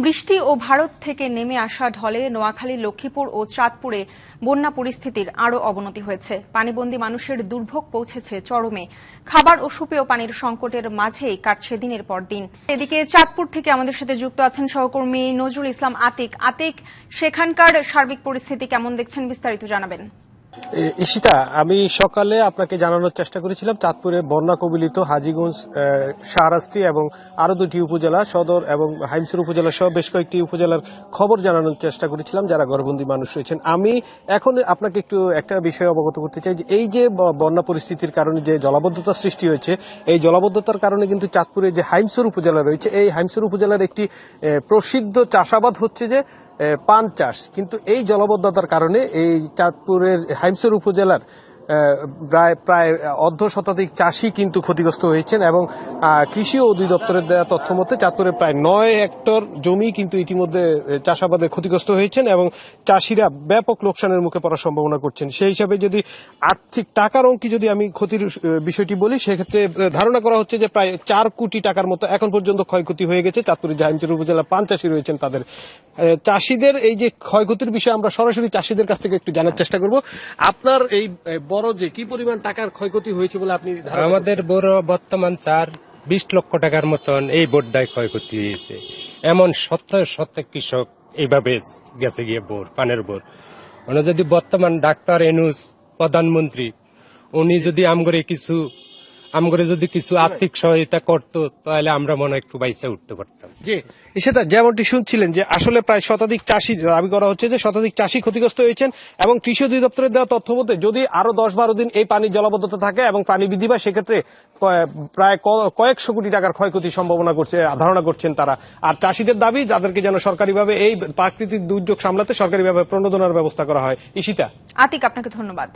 বৃষ্টি ও ভারত থেকে নেমে আসা ঢলে নোয়াখালী, লক্ষ্মীপুর ও চাঁদপুরে বন্যা পরিস্থিতির আরও অবনতি হয়েছে। পানিবন্দী মানুষের দুর্ভোগ পৌঁছেছে চরমে। খাবার ও সুপেয় পানির সংকটের মাঝেই কাটছে দিনের পর দিন। এদিকে চাঁদপুর থেকে আমাদের সাথে যুক্ত আছেন সহকর্মী নজরুল ইসলাম আতিক। আতিক, সেখানকার সার্বিক পরিস্থিতি কেমন দেখছেন, বিস্তারিত জানাবেন। ঈশিতা, আমি সকালে আপনাকে জানানোর চেষ্টা করেছিলাম চাঁদপুরে বন্যা কবলিত হাজীগঞ্জ, শাহরাস্তি এবং আরো দুটি উপজেলা সদর এবং হাইমসুর উপজেলা সহ বেশ কয়েকটি উপজেলার খবর জানানোর চেষ্টা করেছিলাম যারা ঘরবন্দী মানুষ রয়েছেন। আমি এখন আপনাকে একটু একটা বিষয় অবগত করতে চাই যে এই যে বন্যা পরিস্থিতির কারণে যে জলাবদ্ধতা সৃষ্টি হয়েছে, এই জলাবদ্ধতার কারণে কিন্তু চাঁদপুরে যে হাইমসুর উপজেলা রয়েছে, এই হাইমসুর উপজেলার একটি প্রসিদ্ধ চাষাবাদ হচ্ছে যে পান চাষ। কিন্তু এই জলাবদ্ধতার কারণে এই চাঁদপুরের হাইমসুর উপজেলার প্রায় অর্ধ শতাধিক চাষি কিন্তু ক্ষতিগ্রস্ত হয়েছেন এবং কৃষি অধিদপ্তরের দেওয়া তথ্য মতে চাঁদপুরে প্রায় 9 হেক্টর জমি কিন্তু ইতিমধ্যে চাষাবাদে ক্ষতিগ্রস্ত হয়েছেন এবং চাষিরা ব্যাপক লোকসানের মুখে পড়ার সম্ভাবনা করছেন। সেই হিসাবে যদি আর্থিক টাকার অঙ্কে যদি আমি ক্ষতির বিষয়টি বলি, সেক্ষেত্রে ধারণা করা হচ্ছে যে প্রায় 4 কোটি টাকার মতো এখন পর্যন্ত ক্ষয়ক্ষতি হয়ে গেছে চাঁদপুরের যে হাইমসুর উপজেলা পান চাষি রয়েছেন তাদের। চাষিদের এই যে ক্ষয়ক্ষতির বিষয়ে আমরা সরাসরি চাষিদের কাছ থেকে একটু জানার চেষ্টা করব। আপনার এই বড় যে কি পরিমাণ টাকার ক্ষয়ক্ষতি হয়েছে বলে আপনি? আমাদের বড় বর্তমান 20 লক্ষ টাকার মতন এই বন্যায় ক্ষয়ক্ষতি হয়েছে। এমন শত কৃষক এইভাবে গেছে গিয়ে পানের বোর। মানে যদি বর্তমান ডাক্তার এনুস প্রধানমন্ত্রী উনি যদি আমগরে যদি কিছু আর্থিক সহায়তা করতো তাহলে আমরা মনে হয় একটু বাইসে উঠতে পারতাম। জি সেটা যেমনটি শুনছিলেন যে আসলে প্রায় শতাধিক চাষি, দাবি করা হচ্ছে যে শতাধিক চাষি ক্ষতিগ্রস্ত হয়েছেন এবং কৃষি অধিদপ্তরের দেওয়া তথ্য মতে যদি আরো 10-12 দিন এই পানির জলাবদ্ধতা থাকে এবং পানি বৃদ্ধি পায়, সেক্ষেত্রে প্রায় কয়েকশো কোটি টাকার ক্ষয়ক্ষতির সম্ভাবনা ধারণা করছেন তারা। আর চাষিদের দাবি যাদেরকে যেন সরকারিভাবে এই প্রাকৃতিক দুর্যোগ সামলাতে সরকারিভাবে প্রণোদনার ব্যবস্থা করা হয়। ঈশিতা। আতিক, আপনাকে ধন্যবাদ।